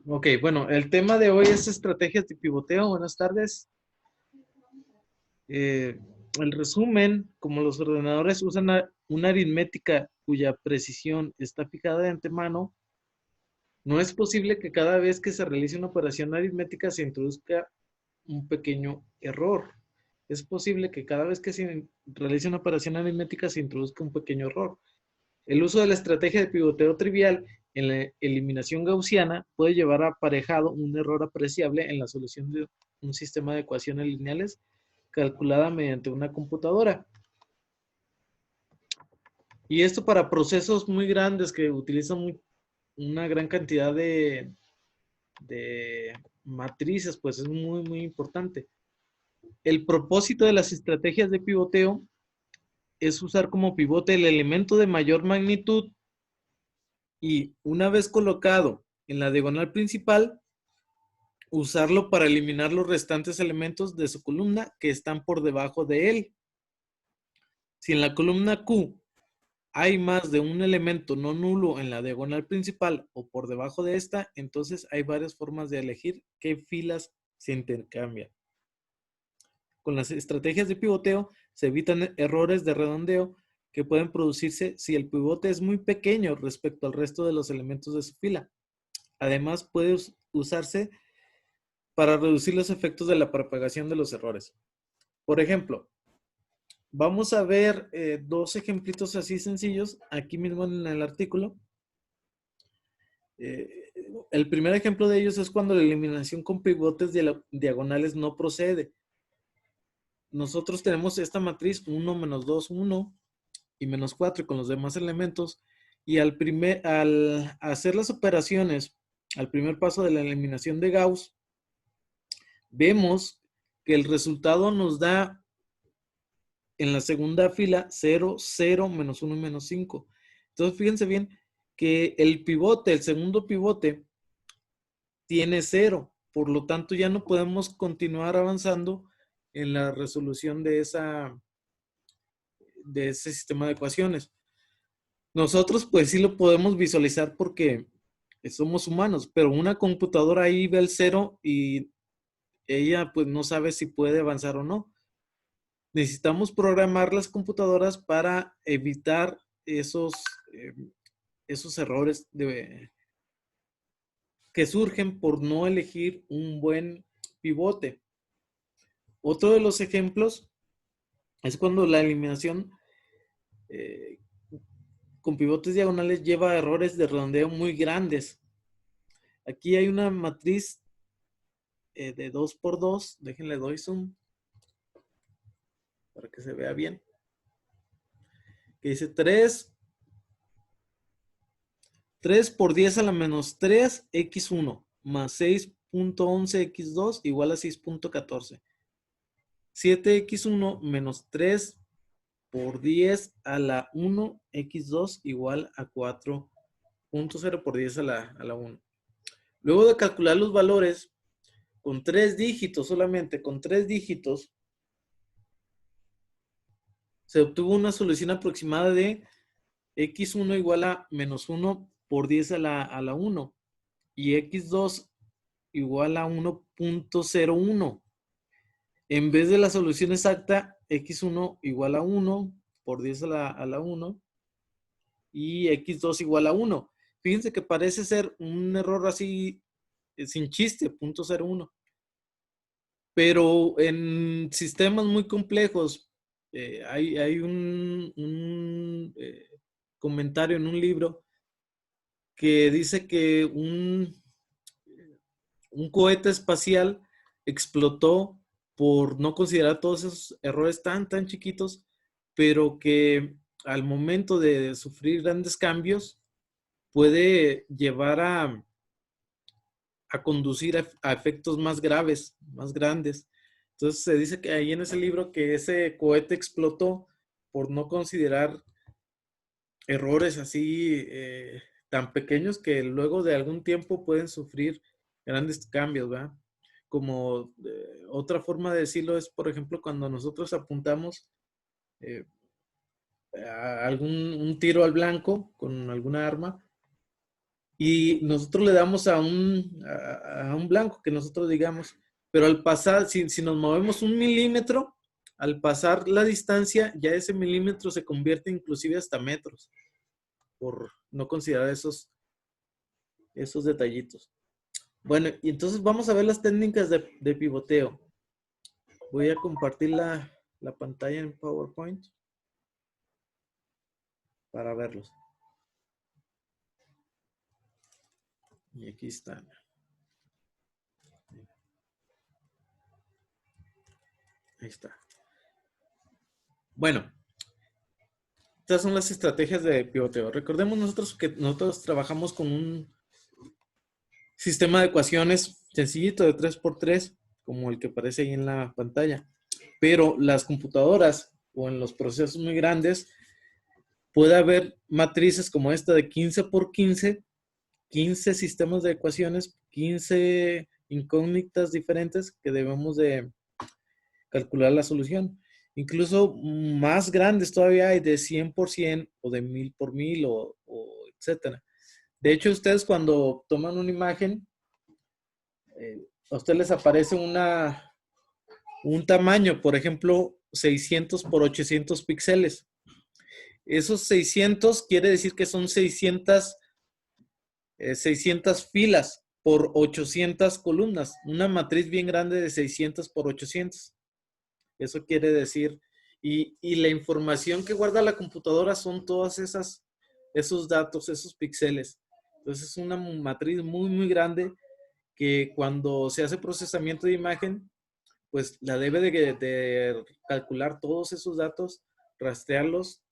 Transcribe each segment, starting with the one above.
Ok, bueno, el tema de hoy es estrategias de pivoteo. Buenas tardes. Eh, el resumen, como los ordenadores usan una aritmética cuya precisión está fijada de antemano, no es posible que cada vez que se realice una operación aritmética se introduzca un pequeño error. Es posible que cada vez que se realice una operación aritmética se introduzca un pequeño error. El uso de la estrategia de pivoteo trivial en la eliminación gaussiana puede llevar aparejado un error apreciable en la solución de un sistema de ecuaciones lineales calculada mediante una computadora. Y esto para procesos muy grandes que utilizan una gran cantidad de matrices, pues es muy importante. El propósito de las estrategias de pivoteo es usar como pivote el elemento de mayor magnitud y una vez colocado en la diagonal principal, usarlo para eliminar los restantes elementos de su columna que están por debajo de él. Si en la columna Q hay más de un elemento no nulo en la diagonal principal o por debajo de esta, entonces hay varias formas de elegir qué filas se intercambian. Con las estrategias de pivoteo se evitan errores de redondeo que pueden producirse si el pivote es muy pequeño respecto al resto de los elementos de su fila. Además, puede usarse para reducir los efectos de la propagación de los errores. Por ejemplo, vamos a ver dos ejemplitos así sencillos aquí mismo en el artículo. Eh, el primer ejemplo de ellos es cuando la eliminación con pivotes diagonales no procede. Nosotros tenemos esta matriz 1, menos 2, 1 y menos 4 con los demás elementos. Y al hacer las operaciones, al primer paso de la eliminación de Gauss, vemos que el resultado nos da en la segunda fila 0, 0, menos 1 y menos 5. Entonces, fíjense bien que el pivote, el segundo pivote, tiene 0. Por lo tanto, ya no podemos continuar avanzando en la resolución de ese sistema de ecuaciones. Nosotros, pues sí lo podemos visualizar porque somos humanos, pero una computadora ahí ve el 0 y ella pues no sabe si puede avanzar o no. Necesitamos programar las computadoras para evitar esos, eh, esos errores que surgen por no elegir un buen pivote. Otro de los ejemplos es cuando la eliminación eh, con pivotes diagonales lleva a errores de redondeo muy grandes. Aquí hay una matriz de 2 por 2. Déjenle doy zoom para que se vea bien. Que dice 3 por 10 a la menos 3 x1 más 6.11 x2 igual a 6.14. 7x1 menos 3 por 10 a la 1 x2 igual a 4.0 por 10 a la 1. Luego de calcular los valores con 3 dígitos, solamente con 3 dígitos, se obtuvo una solución aproximada de x1 igual a menos 1 por 10 a la 1 y x2 igual a 1.01. En vez de la solución exacta, x1 igual a 1 por 10 a la 1 y x2 igual a 1. Fíjense que parece ser un error así sin chiste, 0.01. Pero en sistemas muy complejos, hay un comentario en un libro que dice que un cohete espacial explotó por no considerar todos esos errores tan chiquitos, pero que al momento de sufrir grandes cambios puede llevar a conducir a efectos más graves, más grandes. Entonces se dice que ahí en ese libro que ese cohete explotó por no considerar errores así tan pequeños que luego de algún tiempo pueden sufrir grandes cambios, ¿verdad? Como otra forma de decirlo es, por ejemplo, cuando nosotros apuntamos eh, un tiro al blanco con alguna arma y nosotros le damos a un blanco que nosotros digamos, pero al pasar, si nos movemos 1 milímetro, al pasar la distancia, ya ese milímetro se convierte inclusive hasta metros, por no considerar esos detallitos. Bueno, y entonces vamos a ver las técnicas de pivoteo. Voy a compartir la pantalla en PowerPoint para verlos. Y aquí están. Ahí está. Bueno, estas son las estrategias de pivoteo. Recordemos nosotros que nosotros trabajamos con un sistema de ecuaciones sencillito de 3x3, como el que aparece ahí en la pantalla. Pero las computadoras o en los procesos muy grandes puede haber matrices como esta de 15x15, 15 sistemas de ecuaciones, 15 incógnitas diferentes que debemos de calcular la solución. Incluso más grandes todavía hay de 100% o de 1000x1000 o etcétera. De hecho, ustedes cuando toman una imagen, a ustedes les aparece un tamaño, por ejemplo, 600 por 800 píxeles. Esos 600 quiere decir que son 600 filas por 800 columnas. Una matriz bien grande de 600 por 800. Eso quiere decir, y la información que guarda la computadora son todas esos datos, esos píxeles. Entonces es una matriz muy, muy grande que cuando se hace procesamiento de imagen, pues la debe de calcular todos esos datos, rastrearlos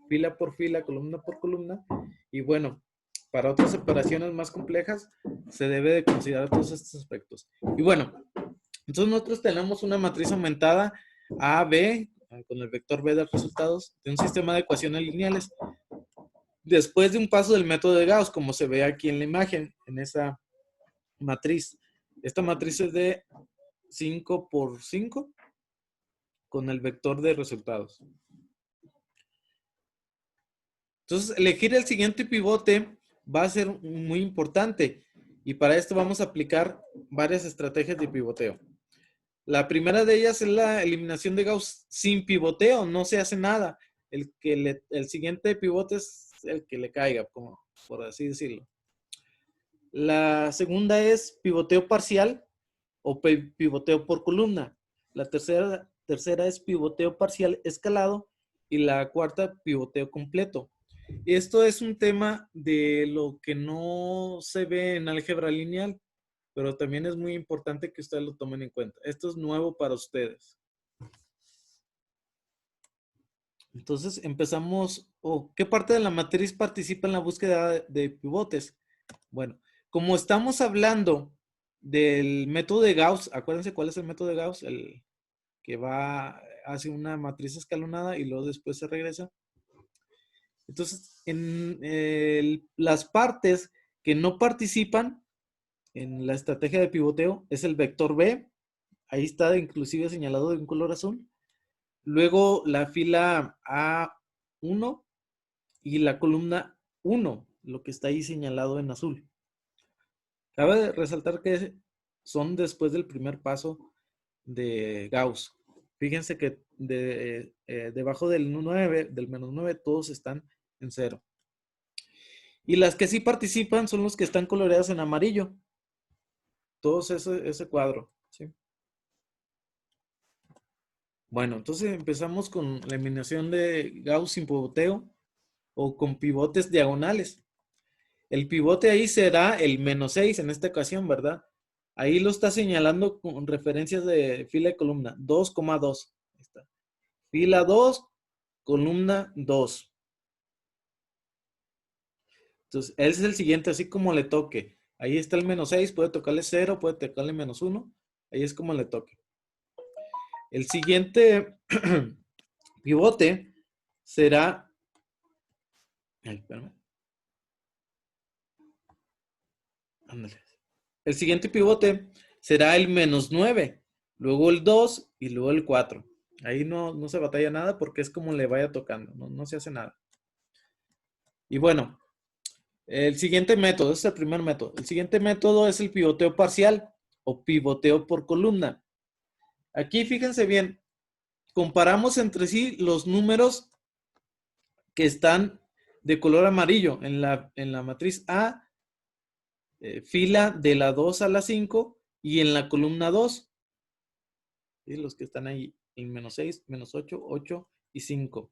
fila por fila, columna por columna. Y bueno, para otras operaciones más complejas, se debe de considerar todos estos aspectos. Y bueno, entonces nosotros tenemos una matriz aumentada A, B, con el vector B de resultados, de un sistema de ecuaciones lineales. Después de un paso del método de Gauss, como se ve aquí en la imagen, en esa matriz. Esta matriz es de 5x5 con el vector de resultados. Entonces, elegir el siguiente pivote va a ser muy importante y para esto vamos a aplicar varias estrategias de pivoteo. La primera de ellas es la eliminación de Gauss sin pivoteo, no se hace nada. El siguiente pivote es el que le caiga, por así decirlo. La segunda es pivoteo parcial o pivoteo por columna. La tercera es pivoteo parcial escalado y la cuarta pivoteo completo. Esto es un tema de lo que no se ve en álgebra lineal, pero también es muy importante que ustedes lo tomen en cuenta. Esto es nuevo para ustedes. Entonces empezamos, ¿qué parte de la matriz participa en la búsqueda de pivotes? Bueno, como estamos hablando del método de Gauss, acuérdense cuál es el método de Gauss, el que va hacia una matriz escalonada y luego después se regresa. Entonces, en las partes que no participan en la estrategia de pivoteo es el vector B, ahí está inclusive señalado de un color azul. Luego la fila A1 y la columna 1, lo que está ahí señalado en azul. Cabe resaltar que son después del primer paso de Gauss. Fíjense que debajo del 9, del -9, todos están en 0. Y las que sí participan son los que están coloreados en amarillo. Todos ese cuadro. ¿Sí? Bueno, entonces empezamos con la eliminación de Gauss sin pivoteo o con pivotes diagonales. El pivote ahí será el -6 en esta ocasión, ¿verdad? Ahí lo está señalando con referencias de fila y columna. 2,2. Fila 2, columna 2. Entonces, ese es el siguiente, así como le toque. Ahí está el -6, puede tocarle 0, puede tocarle -1. Ahí es como le toque. El siguiente pivote será... Ay, espérame. Ándale. El siguiente pivote será el -9, luego el 2 y luego el 4. Ahí no se batalla nada porque es como le vaya tocando, no se hace nada. Y bueno, El siguiente método, este es el primer método. El siguiente método es el pivoteo parcial o pivoteo por columna. Aquí fíjense bien, comparamos entre sí los números que están de color amarillo en la matriz A, fila de la 2 a la 5 y en la columna 2, ¿sí? Los que están ahí en menos 6, menos 8, 8 y 5.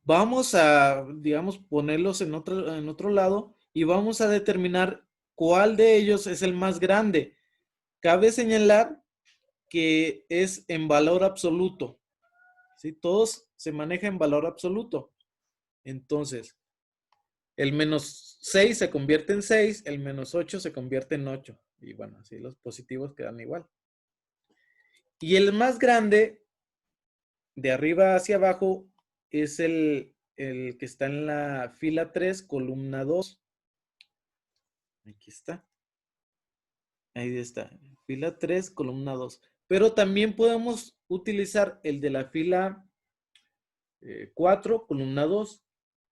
Vamos a, digamos, ponerlos en otro lado y vamos a determinar cuál de ellos es el más grande. Cabe señalar que es en valor absoluto, ¿sí? Todos se manejan en valor absoluto. Entonces, el menos 6 se convierte en 6, el menos 8 se convierte en 8. Y bueno, así los positivos quedan igual. Y el más grande, de arriba hacia abajo, es el que está en la fila 3, columna 2. Aquí está. Ahí está. Fila 3, columna 2. Pero también podemos utilizar el de la fila 4, columna 2.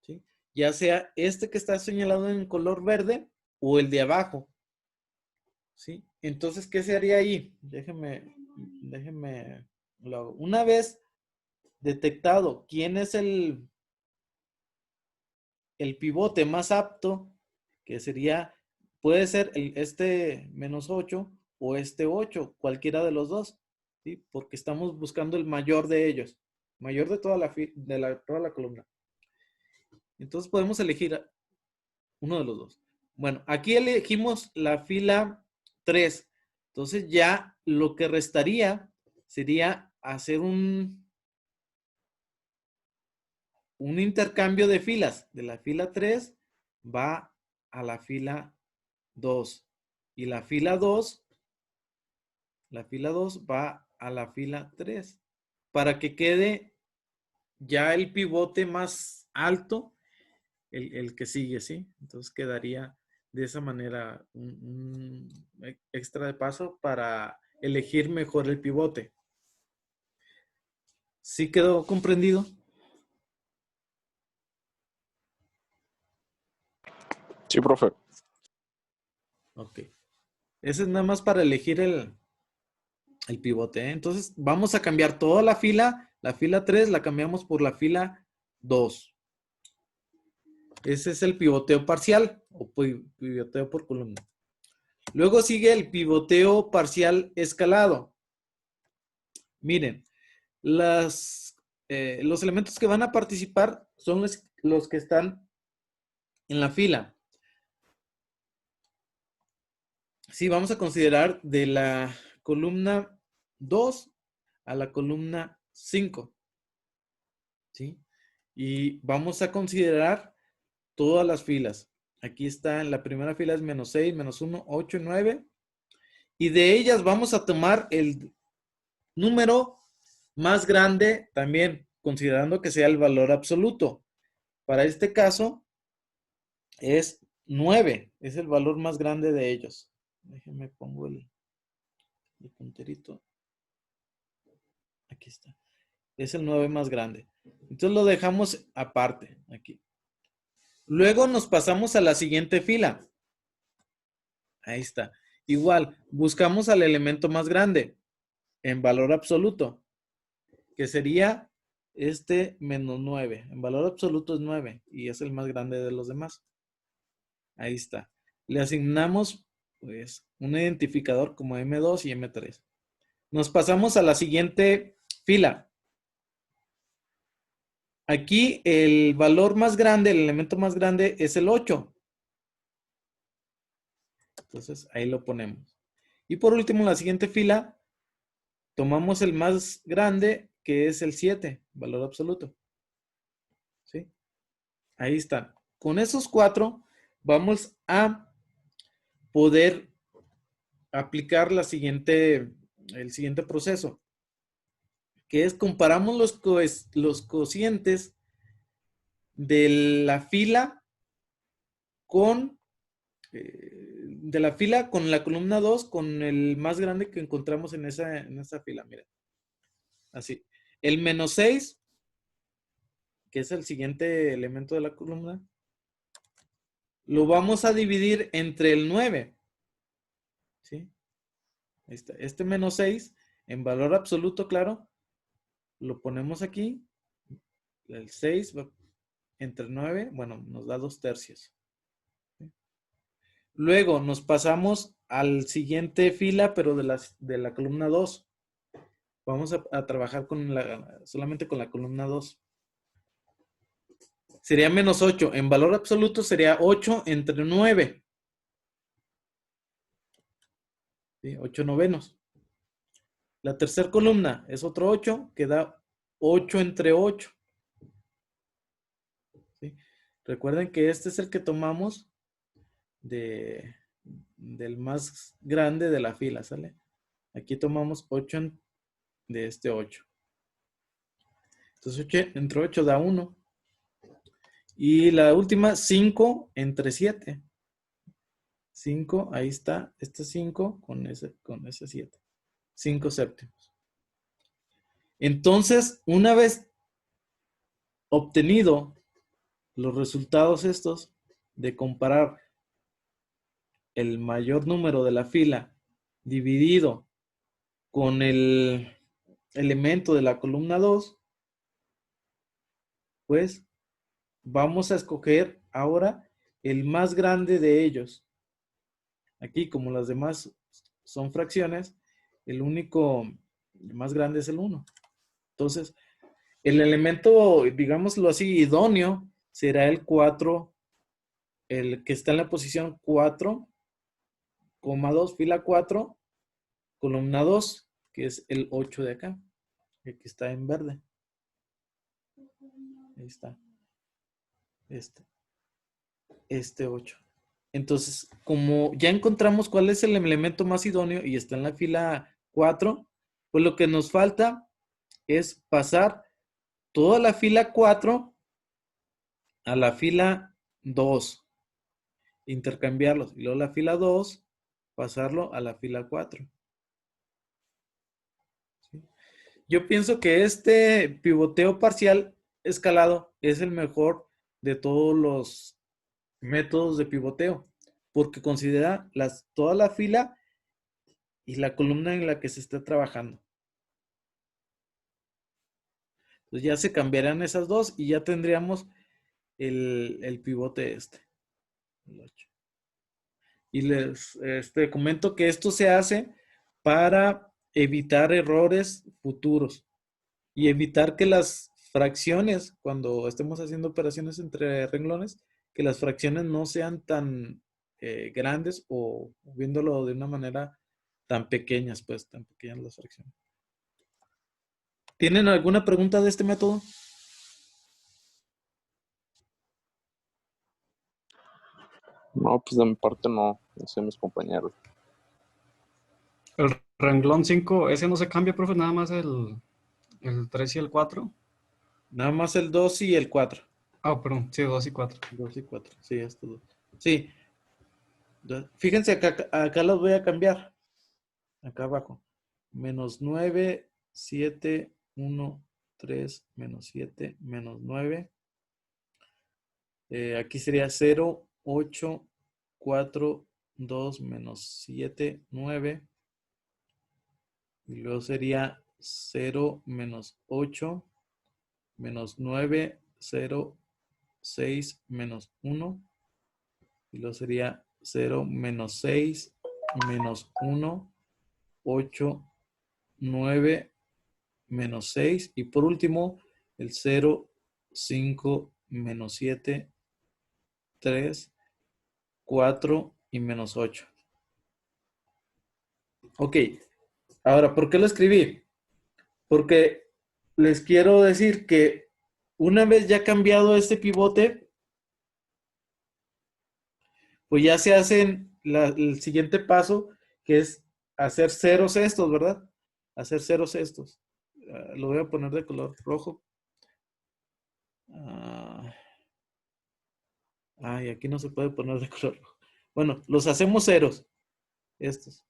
¿Sí? Ya sea este que está señalado en color verde o el de abajo. ¿Sí? Entonces, ¿qué se haría ahí? Déjeme lo hago. Una vez detectado quién es el pivote más apto, que sería, puede ser este menos 8 o este 8, cualquiera de los dos, ¿sí? Porque estamos buscando el mayor de ellos, mayor de toda la columna. Entonces podemos elegir uno de los dos. Bueno, aquí elegimos la fila 3. Entonces ya lo que restaría sería hacer un intercambio de filas. De la fila 3 va a la fila 2. Y la fila 2 va a la fila 3. Para que quede ya el pivote más alto, el que sigue, ¿sí? Entonces quedaría de esa manera un extra de paso para elegir mejor el pivote. ¿Sí quedó comprendido? Sí, profe. Ok. Ese es nada más para elegir el pivote, ¿eh? Entonces vamos a cambiar toda la fila 3 la cambiamos por la fila 2. Ese es el pivoteo parcial o pivoteo por columna. Luego sigue el pivoteo parcial escalado. Miren, los elementos que van a participar son los que están en la fila. Sí, vamos a considerar de la columna 2 a la columna 5. ¿Sí? Y vamos a considerar todas las filas. Aquí está, en la primera fila es menos 6, menos 1, 8, 9. Y de ellas vamos a tomar el número más grande también, considerando que sea el valor absoluto. Para este caso es 9, es el valor más grande de ellos. Déjenme pongo el punterito. Aquí está. Es el 9 más grande. Entonces lo dejamos aparte aquí. Luego nos pasamos a la siguiente fila. Ahí está. Igual, buscamos al elemento más grande en valor absoluto, que sería este menos 9. En valor absoluto es 9 y es el más grande de los demás. Ahí está. Le asignamos pues un identificador como M2 y M3. Nos pasamos a la siguiente fila. Aquí el valor más grande, el elemento más grande es el 8. Entonces ahí lo ponemos. Y por último, en la siguiente fila, tomamos el más grande, que es el 7, valor absoluto. ¿Sí? Ahí están. Con esos 4 vamos a poder aplicar el siguiente proceso, que es comparamos los cocientes de la fila con la columna 2 con el más grande que encontramos en esa fila. Miren, así. El menos 6, que es el siguiente elemento de la columna, lo vamos a dividir entre el 9. ¿Sí? Ahí está. Este menos 6, en valor absoluto, claro, lo ponemos aquí. El 6 va entre 9, bueno, nos da 2/3. ¿Sí? Luego nos pasamos al siguiente fila, pero de la columna 2. Vamos a trabajar solamente con la columna 2. Sería menos 8. En valor absoluto sería 8 entre 9. ¿Sí? 8 novenos. La tercera columna es otro 8, que da 8 entre 8. ¿Sí? Recuerden que este es el que tomamos del más grande de la fila, ¿sale? Aquí tomamos 8 de este 8. Entonces 8 entre 8 da 1. Y la última, 5 entre 7. 5, ahí está, este 5 con ese 7. 5 séptimos. Entonces, una vez obtenido los resultados estos de comparar el mayor número de la fila dividido con el elemento de la columna 2, pues vamos a escoger ahora el más grande de ellos. Aquí, como las demás son fracciones, el único más grande es el 1. Entonces, el elemento, digámoslo así, idóneo será el 4, el que está en la posición 4,2, fila 4, columna 2, que es el 8 de acá, el que está en verde. Ahí está. Este 8. Entonces, como ya encontramos cuál es el elemento más idóneo y está en la fila 4, pues lo que nos falta es pasar toda la fila 4 a la fila 2, intercambiarlos, y luego la fila 2, pasarlo a la fila 4. ¿Sí? Yo pienso que este pivoteo parcial escalado es el mejor de todos los métodos de pivoteo, porque considera toda la fila y la columna en la que se está trabajando. Entonces ya se cambiarán esas dos y ya tendríamos el pivote el 8. Y les comento que esto se hace para evitar errores futuros y evitar que las fracciones, cuando estemos haciendo operaciones entre renglones, que las fracciones no sean tan grandes o viéndolo de una manera tan pequeñas, pues tan pequeñas las fracciones. ¿Tienen alguna pregunta de este método? No, pues de mi parte no sé mis compañeros. El renglón 5, ese no se cambia, profe, nada más el 3 y el 4. Nada más el 2 y el 4. Ah, perdón, sí, 2 y 4. 2 y 4, sí, esto 2. Sí. Fíjense, acá los voy a cambiar. Acá abajo. Menos 9, 7, 1, 3, menos 7, menos 9. Aquí sería 0, 8, 4, 2, menos 7, 9. Y luego sería 0, menos 8, menos 9, 0, 6, menos 1. Y luego sería 0, menos 6, menos 1, 8, 9, menos 6. Y por último, el 0, 5, menos 7, 3, 4 y menos 8. Ok, ahora, ¿por qué lo escribí? Porque les quiero decir que una vez ya cambiado este pivote, pues ya se hacen el siguiente paso, que es hacer ceros estos, ¿verdad? Hacer ceros estos. Lo voy a poner de color rojo. Ay, aquí no se puede poner de color rojo. Bueno, los hacemos ceros. Estos.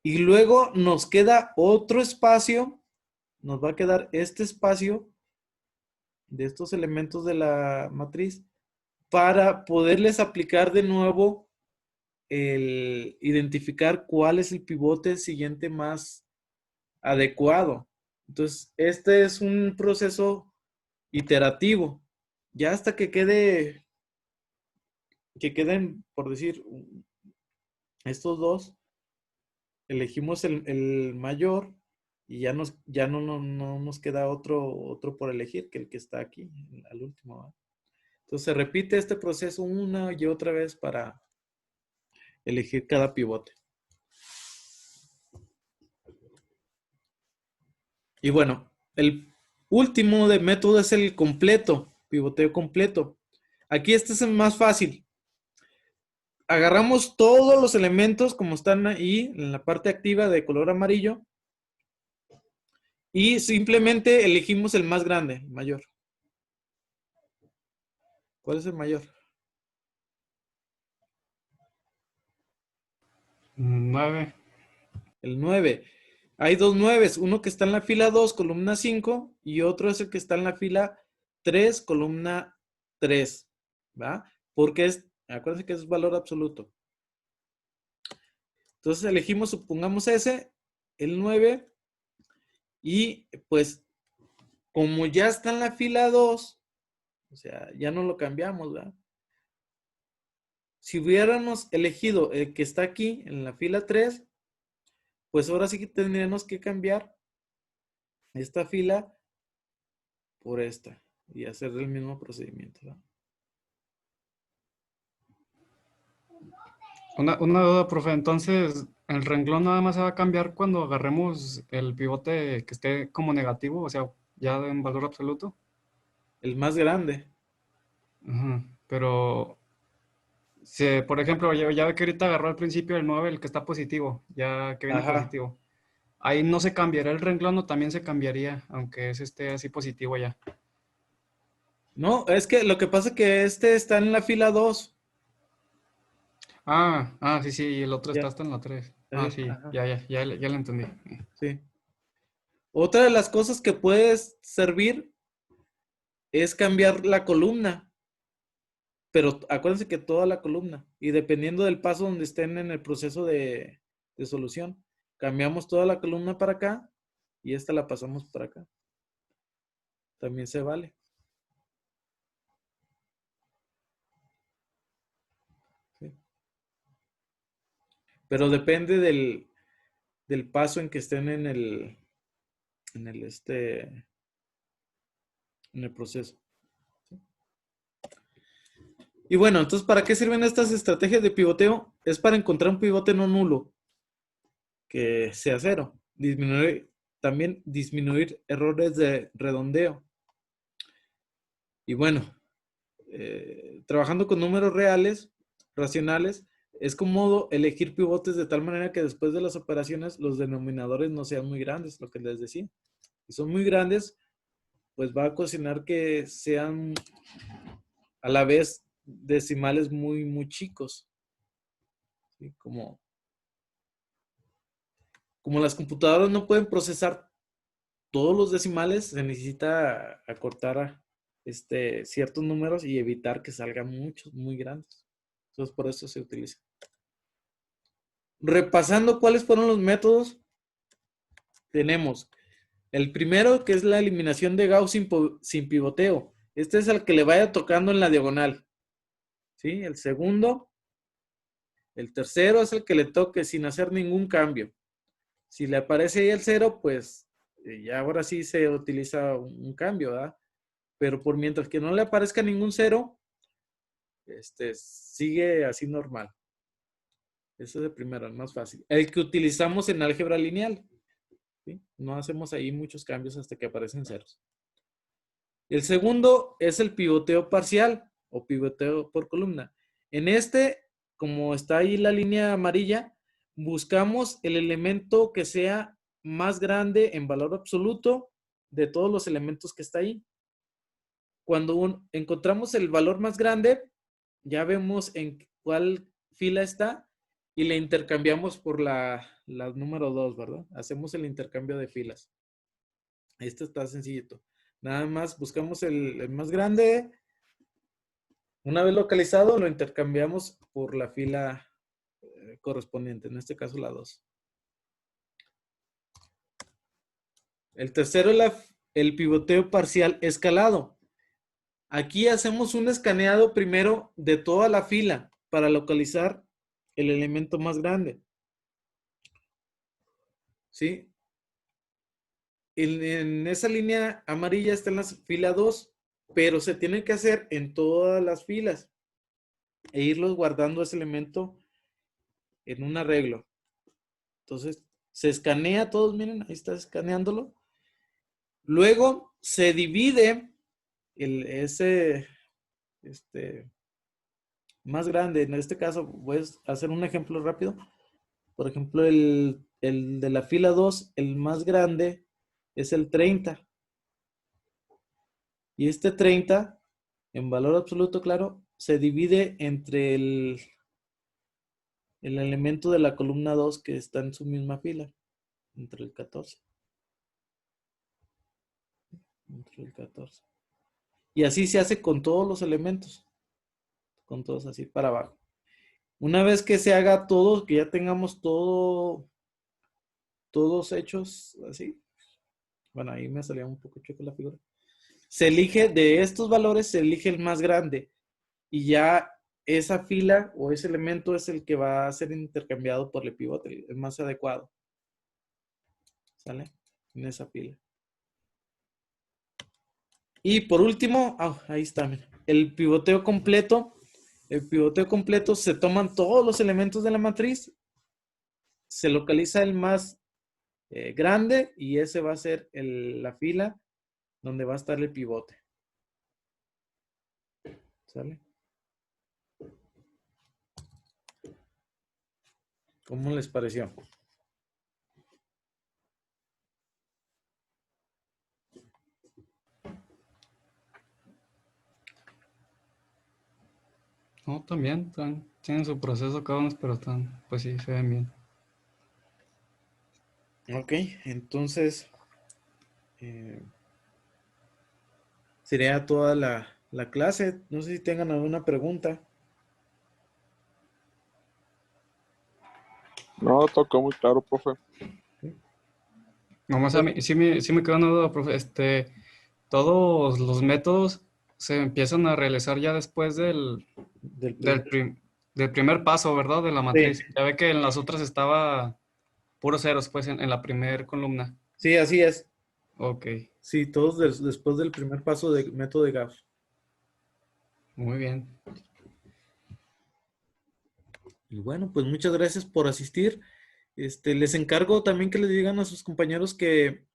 Y luego nos queda otro espacio. Nos va a quedar este espacio de estos elementos de la matriz para poderles aplicar de nuevo el identificar cuál es el pivote siguiente más adecuado. Entonces, este es un proceso iterativo. Ya hasta que queden, por decir, estos dos, elegimos el mayor y ya no nos queda otro por elegir que el que está aquí, al último, ¿verdad? Entonces se repite este proceso una y otra vez para elegir cada pivote. Y bueno, el último de método es el completo, pivoteo completo. Aquí este es el más fácil. Agarramos todos los elementos como están ahí en la parte activa de color amarillo y simplemente elegimos el más grande, el mayor. ¿Cuál es el mayor? 9. El 9. Hay dos 9, uno que está en la fila 2, columna 5, y otro es el que está en la fila 3, columna 3, ¿va? Porque acuérdense que es valor absoluto. Entonces elegimos, supongamos ese, el 9, y pues como ya está en la fila 2, o sea, ya no lo cambiamos, ¿verdad? Si hubiéramos elegido el que está aquí en la fila 3, pues ahora sí que tendríamos que cambiar esta fila por esta y hacer el mismo procedimiento, ¿verdad? Una duda, profe. Entonces, ¿el renglón nada más se va a cambiar cuando agarremos el pivote que esté como negativo? O sea, ya en valor absoluto. El más grande. Ajá. Pero, si, por ejemplo, ya ve que ahorita agarró al principio el 9, el que está positivo, ya que viene Ajá. positivo. Ahí no se cambiaría el renglón o también se cambiaría, aunque ese esté así positivo ya. No, es que lo que pasa es que este está en la fila 2. Sí, sí, y el otro está Ya. hasta en la 3. Sí, Ajá. ya lo entendí. Sí. Otra de las cosas que puedes servir es cambiar la columna. Pero acuérdense que toda la columna. Y dependiendo del paso donde estén en el proceso de solución, cambiamos toda la columna para acá y esta la pasamos para acá. También se vale. ¿Sí? Pero depende del paso en que estén en el, este, en el proceso. ¿Sí? Y bueno, entonces, ¿para qué sirven estas estrategias de pivoteo? Es para encontrar un pivote no nulo, que sea cero. También disminuir errores de redondeo. Y bueno, trabajando con números reales, racionales, es cómodo elegir pivotes de tal manera que después de las operaciones los denominadores no sean muy grandes, lo que les decía. Si son muy grandes, pues va a ocasionar que sean a la vez decimales muy chicos. ¿Sí? Como las computadoras no pueden procesar todos los decimales, se necesita acortar ciertos números y evitar que salgan muchos, muy grandes. Entonces, por eso se utiliza. Repasando cuáles fueron los métodos, tenemos el primero, que es la eliminación de Gauss sin pivoteo. Este es el que le vaya tocando en la diagonal. ¿Sí? El segundo, el tercero es el que le toque sin hacer ningún cambio. Si le aparece ahí el cero, pues ya ahora sí se utiliza un cambio, ¿verdad? Pero por mientras que no le aparezca ningún cero, sigue así normal. Ese es el primero, el más fácil. El que utilizamos en álgebra lineal. ¿Sí? No hacemos ahí muchos cambios hasta que aparecen ceros. El segundo es el pivoteo parcial o pivoteo por columna. En como está ahí la línea amarilla, buscamos el elemento que sea más grande en valor absoluto de todos los elementos que está ahí. Cuando encontramos el valor más grande, ya vemos en cuál fila está y le intercambiamos por la número 2, ¿verdad? Hacemos el intercambio de filas. Esto está sencillito. Nada más buscamos el más grande Una vez localizado, lo intercambiamos por la fila correspondiente, en este caso la 2. El tercero es el pivoteo parcial escalado. Aquí hacemos un escaneado primero de toda la fila para localizar el elemento más grande. ¿Sí? En esa línea amarilla está en la fila 2, pero se tiene que hacer en todas las filas e irlos guardando ese elemento en un arreglo. Entonces, se escanea todos, miren, ahí está escaneándolo. Luego se divide ese más grande. En este caso, voy a hacer un ejemplo rápido. Por ejemplo, el de la fila 2, el más grande es el 30. Y este 30, en valor absoluto, claro, se divide entre el elemento de la columna 2 que está en su misma fila, entre el 14. Entre el 14. Y así se hace con todos los elementos, con todos así para abajo. Una vez que se haga todo, que ya tengamos todos hechos así. Bueno, ahí me salía un poco choca la figura. Se elige de estos valores, se elige el más grande y ya esa fila o ese elemento es el que va a ser intercambiado por el pivote, el más adecuado. ¿Sale? En esa fila. Y por último, ahí está, mira, el pivoteo completo. El pivoteo completo se toman todos los elementos de la matriz, se localiza el más grande y ese va a ser la fila donde va a estar el pivote. ¿Sale? ¿Cómo les pareció? No, también tienen su proceso cada uno, pero pues sí, se ven bien. Ok, entonces sería toda la clase. No sé si tengan alguna pregunta. No, tocó muy claro, profe. Nomás a mí, sí me queda una duda, profe. Todos los métodos se empiezan a realizar ya después Del del, primer. prim- del primer paso, ¿verdad? De la Sí, matriz. Ya ve que en las otras estaba puros ceros, pues, en la primera columna. sí, así es. Ok, Sí, todos después del primer paso del método de Gauss. muy bien. Y bueno, pues muchas gracias por asistir. Les encargo también que les digan a sus compañeros que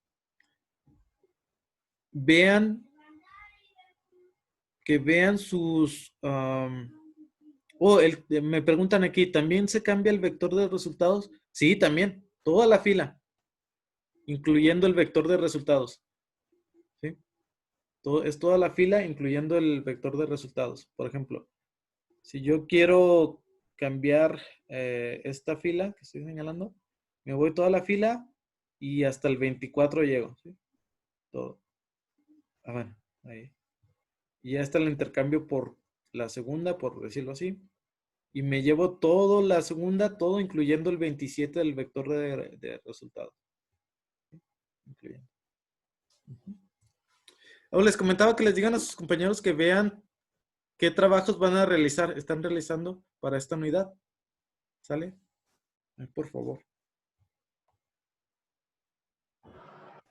vean, sus... me preguntan aquí, ¿también se cambia el vector de resultados? Sí, también. Toda la fila, incluyendo el vector de resultados. ¿Sí? Es toda la fila, incluyendo el vector de resultados. Por ejemplo, si yo quiero cambiar esta fila que estoy señalando, me voy toda la fila y hasta el 24 llego. ¿Sí? Todo. Bueno, ahí. Y ya está el intercambio por la segunda, por decirlo así. Y me llevo todo la segunda, todo incluyendo el 27 del vector de resultados. Incluyendo. Ahora les comentaba que les digan a sus compañeros que vean qué trabajos van a realizar, están realizando para esta unidad. ¿Sale? Ay, por favor.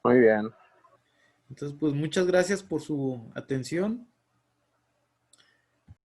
Muy bien. Entonces, pues muchas gracias por su atención.